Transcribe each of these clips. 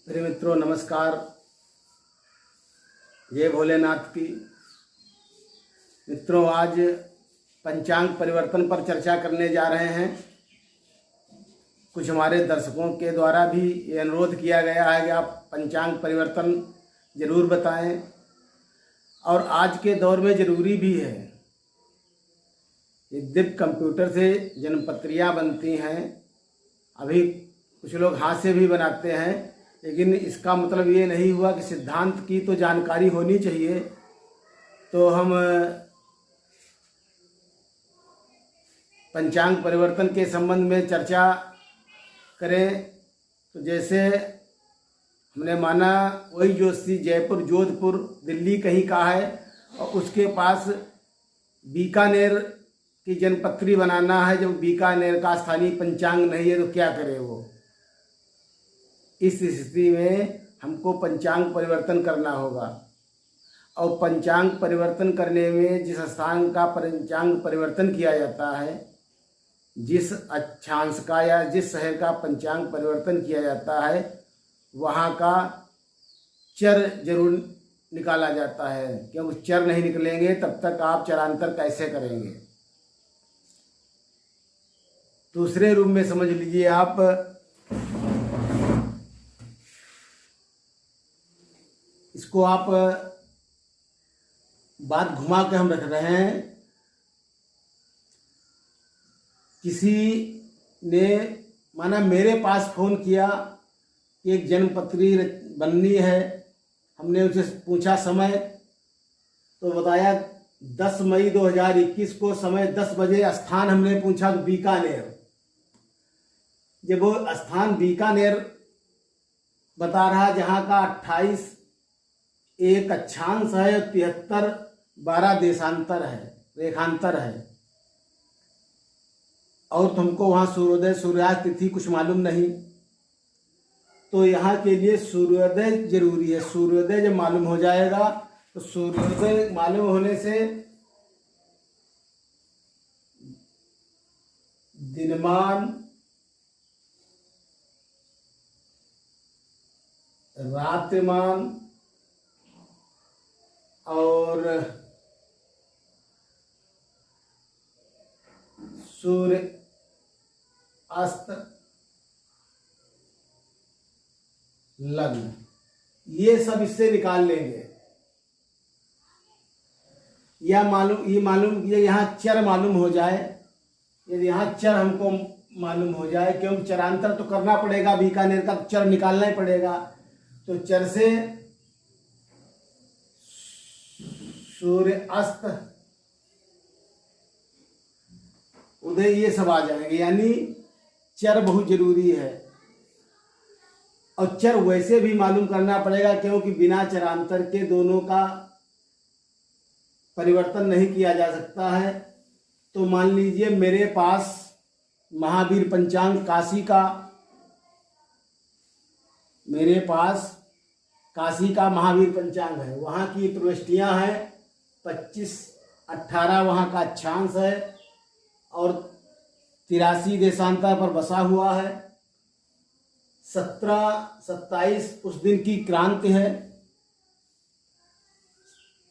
मेरे मित्रों नमस्कार। जय भोलेनाथ की। मित्रों, आज पंचांग परिवर्तन पर चर्चा करने जा रहे हैं। कुछ हमारे दर्शकों के द्वारा भी ये अनुरोध किया गया है कि आप पंचांग परिवर्तन जरूर बताएं, और आज के दौर में ज़रूरी भी है। ये दिव्य कंप्यूटर से जन्मपत्रियाँ बनती हैं। अभी कुछ लोग हाथ से भी बनाते हैं, लेकिन इसका मतलब ये नहीं हुआ कि सिद्धांत की तो जानकारी होनी चाहिए। तो हम पंचांग परिवर्तन के संबंध में चर्चा करें। तो जैसे हमने माना वही ज्योतिषी जयपुर, जोधपुर, दिल्ली कहीं का है, और उसके पास बीकानेर की जन्मपत्री बनाना है। जब बीकानेर का स्थानीय पंचांग नहीं है तो क्या करे वो। इस स्थिति में हमको पंचांग परिवर्तन करना होगा, और पंचांग परिवर्तन करने में जिस स्थान का पंचांग परिवर्तन किया जाता है, जिस अक्षांश का या जिस शहर का पंचांग परिवर्तन किया जाता है, वहाँ का चर जरूर निकाला जाता है। क्योंकि चर नहीं निकलेंगे तब तक आप चरांतर कैसे करेंगे। दूसरे रूप में समझ लीजिए आप, इसको आप बात घुमा के हम रख रहे हैं। किसी ने माना मेरे पास फ़ोन किया कि एक जन्मपत्री बननी है। हमने उसे पूछा समय, तो बताया 10 मई 2021 को, समय 10 बजे। स्थान हमने पूछा तो बीकानेर। जब वो स्थान बीकानेर बता रहा, जहाँ का 28 एक अक्षांश है, 73 12 देशांतर है, रेखांतर है। और तुमको वहाँ सूर्योदय सूर्यास्त तिथि कुछ मालूम नहीं, तो यहाँ के लिए सूर्योदय जरूरी है। सूर्योदय जब मालूम हो जाएगा तो सूर्योदय मालूम होने से दिनमान, रात्रिमान और सूर्य अस्त लग्न, ये सब इससे निकाल लेंगे। ये मालूम ये यहाँ चर मालूम हो जाए। यदि यहाँ चर हमको मालूम हो जाए, क्योंकि चरांतर तो करना पड़ेगा, बीकानेर का चर निकालना ही पड़ेगा। तो चर से सूर्य अस्त उदय ये सब आ जाएंगे। यानी चर बहुत जरूरी है, और चर वैसे भी मालूम करना पड़ेगा, क्योंकि बिना चरांतर के दोनों का परिवर्तन नहीं किया जा सकता है। तो मान लीजिए मेरे पास महावीर पंचांग काशी का, मेरे पास काशी का महावीर पंचांग है। वहाँ की प्रविष्टियाँ हैं 25-18 वहाँ का अक्षांश है, और 83 देशांतर पर बसा हुआ है। 17-27 उस दिन की क्रांति है।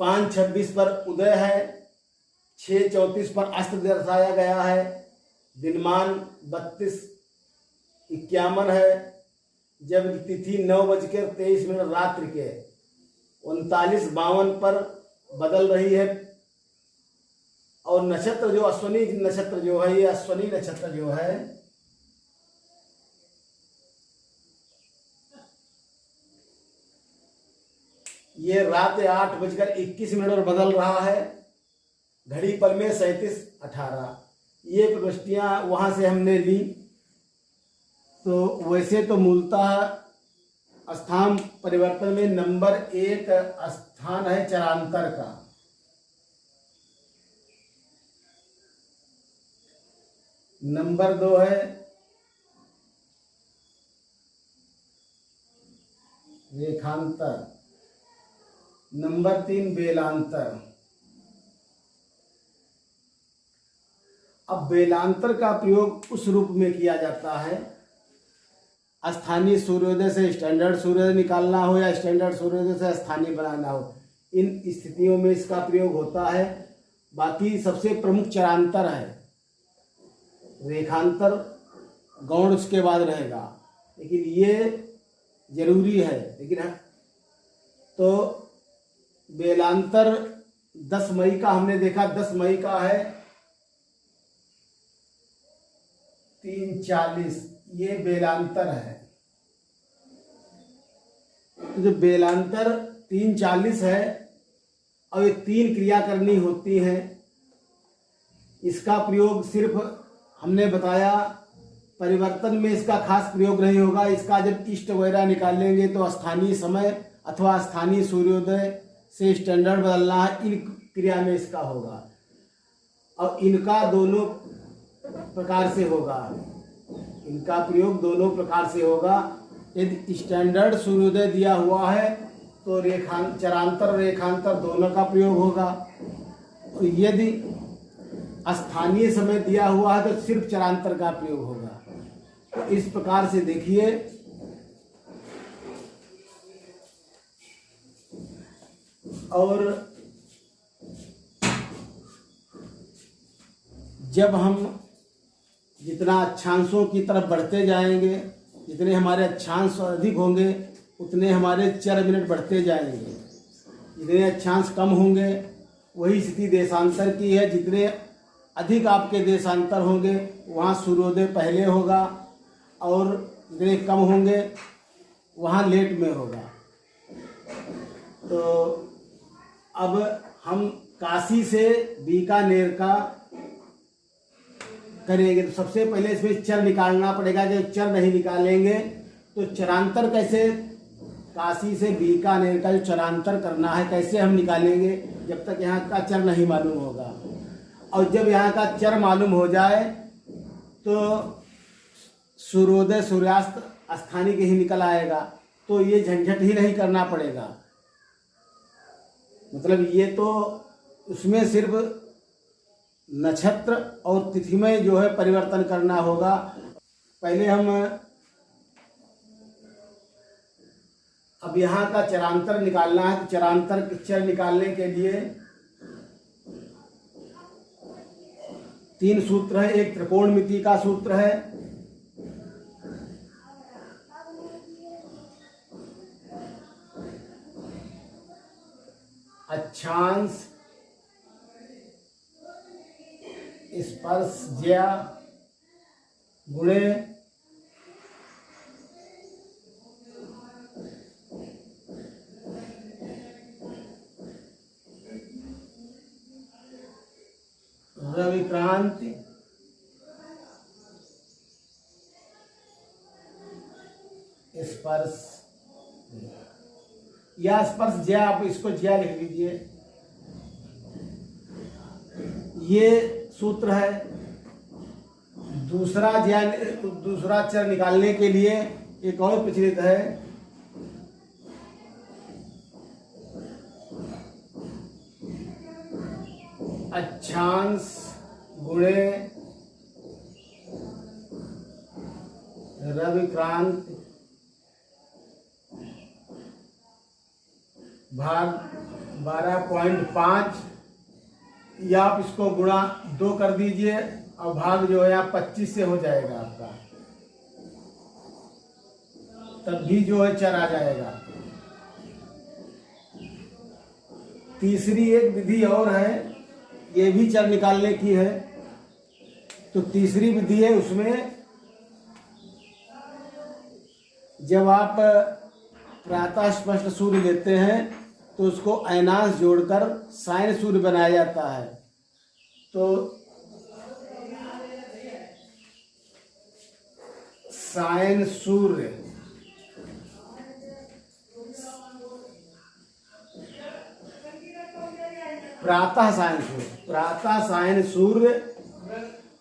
5-26 पर उदय है। 6-34 पर अस्त दर्शाया गया है। दिनमान 32-51 है। जब तिथि 9:23 रात्रि के 39:52 पर बदल रही है। और नक्षत्र जो अश्वनी नक्षत्र जो है, ये अश्वनी नक्षत्र जो है, ये रात 8:21 पर बदल रहा है। घड़ी पल में 37:18। ये प्रविष्टियां वहां से हमने ली। तो वैसे तो मूलतः स्थान परिवर्तन में नंबर 1 स्थान है चरांतर का। नंबर 2 है रेखांतर। नंबर 3 बेलांतर। अब बेलांतर का प्रयोग उस रूप में किया जाता है स्थानीय सूर्योदय से स्टैंडर्ड सूर्योदय निकालना हो या स्टैंडर्ड सूर्योदय से स्थानीय बनाना हो, इन स्थितियों में इसका प्रयोग होता है। बाकी सबसे प्रमुख चरांतर है, रेखांतर गौण उसके बाद रहेगा, लेकिन ये जरूरी है। लेकिन तो बेलांतर 10 मई का हमने देखा, 10 मई का है 3:40, ये बेलांतर है। तो जो बेलांतर 3:40 है और ये 3 क्रिया करनी होती है, इसका प्रयोग सिर्फ हमने बताया परिवर्तन में इसका खास प्रयोग नहीं होगा। इसका जब इष्ट वगैरह निकालेंगे तो स्थानीय समय अथवा स्थानीय सूर्योदय से स्टैंडर्ड बदलना है, इन क्रिया में इसका होगा। और इनका दोनों प्रकार से होगा, इनका प्रयोग दोनों प्रकार से होगा। यदि स्टैंडर्ड सूर्योदय दिया हुआ है तो चरांतर रेखांतर दोनों का प्रयोग होगा, और यदि स्थानीय समय दिया हुआ है तो सिर्फ चरांतर का प्रयोग होगा। तो इस प्रकार से देखिए, और जब हम जितना अक्षांशों की तरफ बढ़ते जाएंगे, जितने हमारे अक्षांश अधिक होंगे उतने हमारे चर मिनट बढ़ते जाएंगे। जितने अक्षांश कम होंगे वही स्थिति देशांतर की है। जितने अधिक आपके देशांतर होंगे वहाँ सूर्योदय पहले होगा, और जितने कम होंगे वहाँ लेट में होगा। तो अब हम काशी से बीकानेर का करेंगे, तो सबसे पहले इसमें चर निकालना पड़ेगा। जब चर नहीं निकालेंगे तो चरांतर कैसे, काशी से बीकानेर का जो चरांतर करना है कैसे हम निकालेंगे, जब तक यहाँ का चर नहीं मालूम होगा। और जब यहाँ का चर मालूम हो जाए तो सूर्योदय सूर्यास्त स्थानीय के ही निकल आएगा, तो ये झंझट ही नहीं करना पड़ेगा। मतलब ये तो उसमें सिर्फ नक्षत्र और तिथि में जो है परिवर्तन करना होगा। पहले हम अब यहाँ का चरांतर निकालना है, तो चरांतर चर निकालने के लिए 3 सूत्र है। एक त्रिकोणमिति का सूत्र है, अक्षांश स्पर्श ज्या गुणे रविक्रांति स्पर्श, या स्पर्श ज्या, आप इसको ज्या लिख लीजिए। ये सूत्र है। दूसरा चर निकालने के लिए एक और प्रचलित है, अक्षांश गुणे रविक्रांत भाग 12.5, या आप इसको गुणा 2 कर दीजिए और भाग जो है यहाँ 25 से हो जाएगा आपका, तब भी जो है चर आ जाएगा। तीसरी एक विधि और है, ये भी चर निकालने की है। तो तीसरी विधि है, उसमें जब आप प्रातः स्पष्ट सूर्य लेते हैं तो उसको अयनांश जोड़कर सायन सूर्य बनाया जाता है। तो सायन सूर्य प्रातः सायन सूर्य,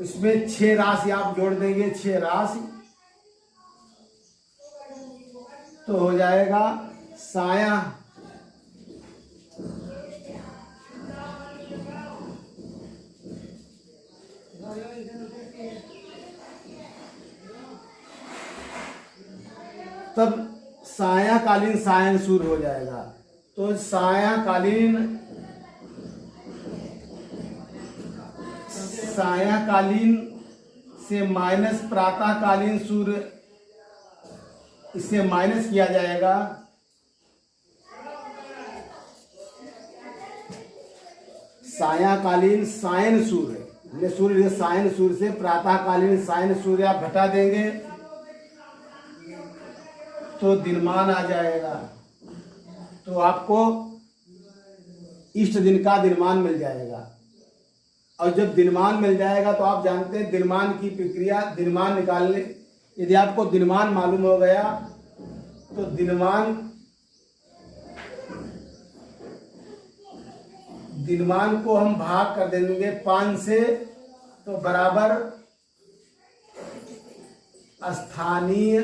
इसमें 6 राशि आप जोड़ देंगे, 6 राशि, तो हो जाएगा साया तब सायंकालीन सायन सूर्य हो जाएगा। तो सायंकालीन से माइनस प्रातःकालीन सूर्य, इससे माइनस किया जाएगा। सायंकालीन सायन सूर्य, ये सूर्य सायन सूर्य से प्रातःकालीन सायन सूर्य आप घटा देंगे तो दिनमान आ जाएगा। तो आपको इष्ट दिन का दिनमान मिल जाएगा। और जब दिनमान मिल जाएगा तो आप जानते हैं दिनमान की प्रक्रिया, दिनमान निकालने, यदि आपको दिनमान मालूम हो गया तो दिनमान को हम भाग कर देंगे 5 से, तो बराबर स्थानीय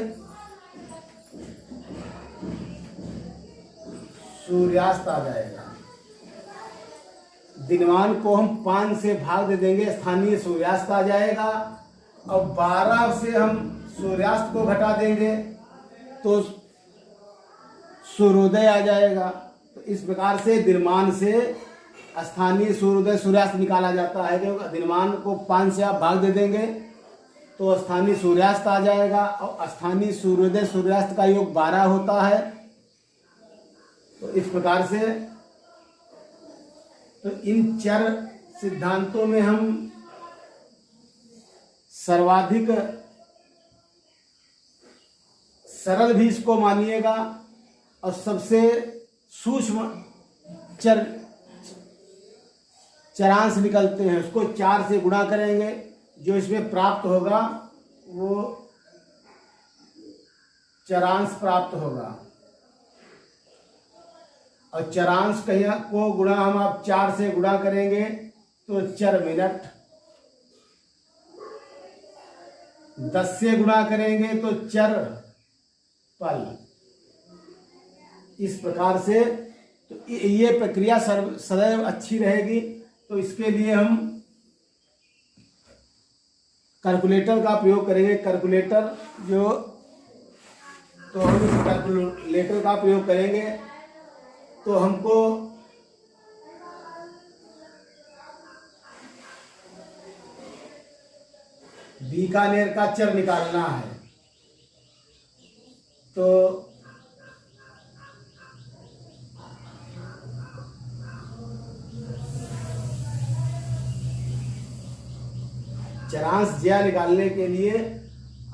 सूर्यास्त आ जाएगा। दिनमान को हम 5 से भाग दे देंगे, स्थानीय सूर्यास्त आ जाएगा। और 12 से हम सूर्यास्त को घटा देंगे तो सूर्योदय आ जाएगा। तो इस प्रकार से दिनमान से स्थानीय सूर्योदय सूर्यास्त निकाला जाता है। क्योंकि दिनमान को 5 से आप भाग दे देंगे तो स्थानीय सूर्यास्त आ जाएगा। और स्थानीय सूर्योदय सूर्यास्त का योग 12 होता है। तो इस प्रकार से तो इन चर सिद्धांतों में हम सर्वाधिक सरल भी इसको मानिएगा और सबसे सूक्ष्म चरांश निकलते हैं, उसको 4 से गुणा करेंगे, जो इसमें प्राप्त होगा वो चरांश प्राप्त होगा। और चरांश को गुणा हम आप 4 से गुणा करेंगे तो चर मिनट, 10 से गुणा करेंगे तो चर पल। इस प्रकार से तो ये प्रक्रिया सदैव अच्छी रहेगी। तो इसके लिए हम कैलकुलेटर का प्रयोग करेंगे। कैलकुलेटर तो हम इस कैलकुलेटर का प्रयोग करेंगे तो हमको बीकानेर का चर निकालना है। तो चरांश ज्या निकालने के लिए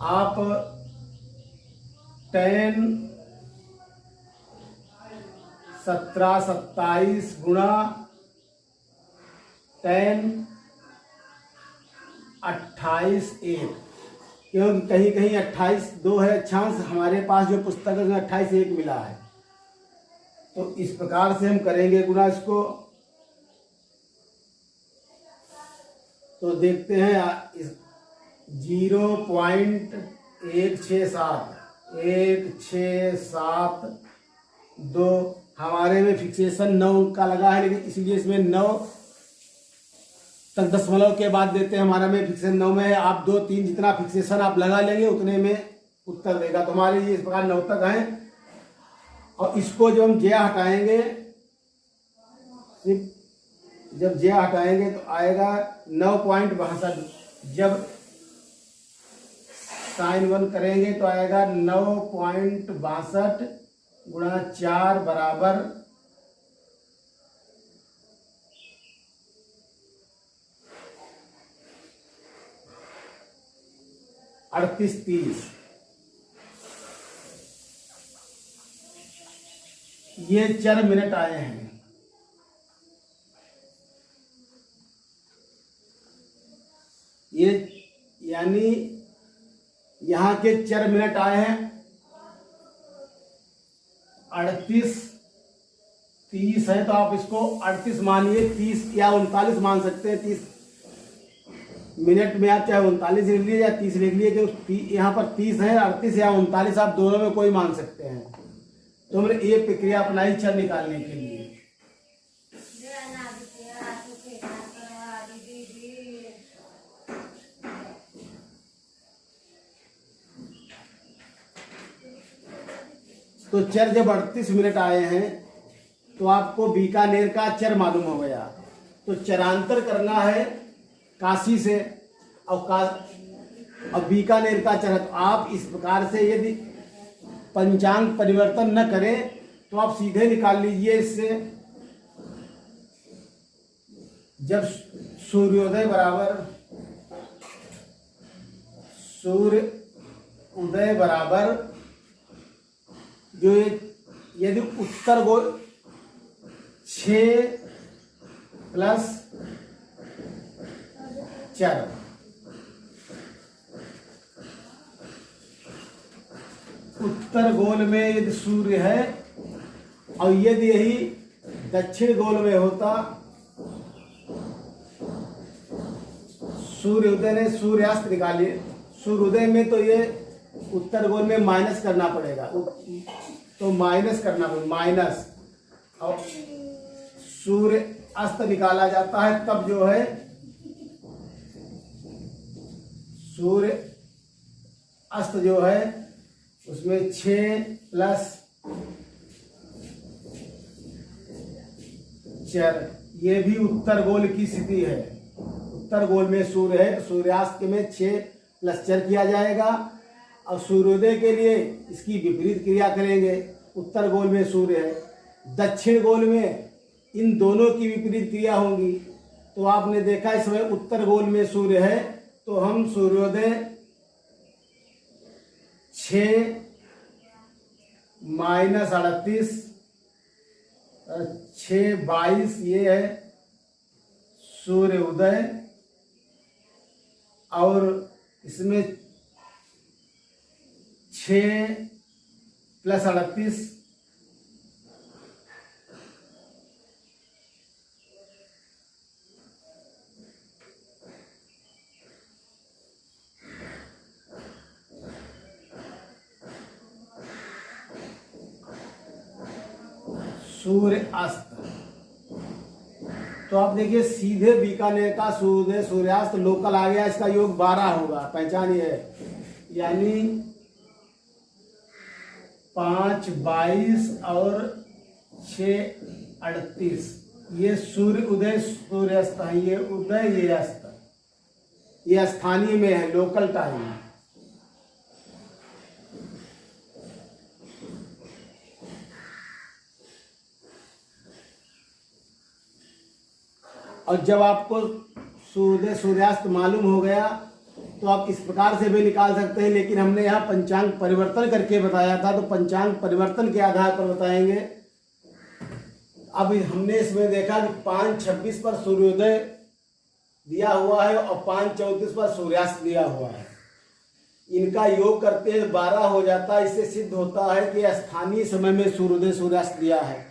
आप tan 1727 गुणा tan 28(1), क्योंकि कहीं कहीं 28(2) है अक्षांश, हमारे पास जो पुस्तक है उसमें 28(1) मिला है। तो इस प्रकार से हम करेंगे गुणा इसको। तो देखते हैं 0.1672 हमारे में फिक्सेशन 9 का लगा है, लेकिन इसलिए इसमें 9 तक दशमलव के बाद देते हैं। हमारा में फिक्सेशन 9 में है। आप 2, 3 जितना फिक्सेशन आप लगा लेंगे उतने में उत्तर देगा। तो हमारे ये इस प्रकार 9 तक है। और इसको जब हम ज्या हटाएंगे, सिर्फ जब ज्या हटाएंगे तो आएगा 9.62। जब साइन 1 करेंगे तो आएगा 9.62 गुणा 4 बराबर 3830। ये 4 मिनट आए हैं। ये यानी यहाँ के 4 मिनट आए हैं। 3830 है तो आप इसको 38 मानिए, 30 या 39 मान सकते हैं। 30 मिनट में आप चाहे 39 लिख लीजिए या 30 लिख लीजिए, क्योंकि यहाँ पर 30 है, 38 या 39 आप दोनों में कोई मान सकते हैं। तो हमने ये प्रक्रिया अपनाई चर निकालने के लिए। तो चर जब 38 मिनट आए हैं तो आपको बीकानेर का चर मालूम हो गया। तो चरांतर करना है काशी से और बीकानेर का चर। तो आप इस प्रकार से यदि पंचांग परिवर्तन न करें तो आप सीधे निकाल लीजिए इससे। जब सूर्योदय बराबर जो यदि उत्तर गोल 6 प्लस चर, उत्तर गोल में यदि सूर्य है और यदि यही दक्षिण गोल में होता, सूर्योदय ने सूर्यास्त निकालिए। सूर्योदय में तो ये उत्तर गोल में माइनस करना पड़ेगा, तो माइनस करना पड़ेगा, माइनस, और सूर्य अस्त निकाला जाता है तब जो है सूर्य अस्त जो है उसमें 6 प्लस चर, ये भी उत्तर गोल की स्थिति है। उत्तर गोल में सूर्य है तो सूर्यास्त में 6 प्लस चर किया जाएगा और सूर्योदय के लिए इसकी विपरीत क्रिया करेंगे। उत्तर गोल में सूर्य है, दक्षिण गोल में इन दोनों की विपरीत क्रिया होगी। तो आपने देखा इस समय उत्तर गोल में सूर्य है तो हम सूर्योदय 6 माइनस 38 6 22 ये है सूर्य उदय, और इसमें 6 प्लस 38 सूर्य अस्त। तो आप देखिए सीधे बीकानेर का सूर्योदय सूर्यास्त लोकल आ गया, इसका योग 12 होगा, पहचानिए, यानी 5 22 और 6 38 ये सूर्य उदय सूर्य अस्त है, ये उदय ये अस्त, ये स्थानीय में है, लोकल टाइम। और जब आपको सूर्योदय सूर्यास्त मालूम हो गया तो आप इस प्रकार से भी निकाल सकते हैं, लेकिन हमने यहाँ पंचांग परिवर्तन करके बताया था, तो पंचांग परिवर्तन के आधार पर बताएंगे। अब हमने इसमें देखा कि 5:26 पर सूर्योदय दिया हुआ है और 5:34 पर सूर्यास्त दिया हुआ है। इनका योग करते हैं 12 हो जाता है। इससे सिद्ध होता है कि स्थानीय समय में सूर्योदय सूर्यास्त दिया है।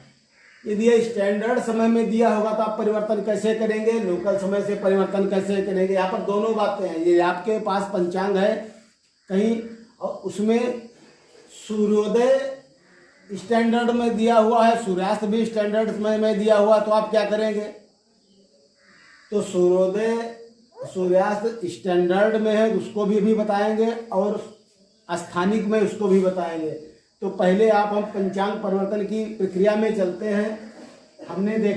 यदि ये स्टैंडर्ड समय में दिया होगा तो आप परिवर्तन कैसे करेंगे, लोकल समय से परिवर्तन कैसे करेंगे। यहाँ पर दोनों बातें हैं। ये आपके पास पंचांग है कहीं और उसमें सूर्योदय स्टैंडर्ड में दिया हुआ है, सूर्यास्त भी स्टैंडर्ड समय में दिया हुआ, तो आप क्या करेंगे, तो सूर्योदय सूर्यास्त स्टैंडर्ड में है उसको भी बताएंगे और स्थानिक में उसको भी बताएंगे। तो पहले हम पंचांग परिवर्तन की प्रक्रिया में चलते हैं। हमने देखा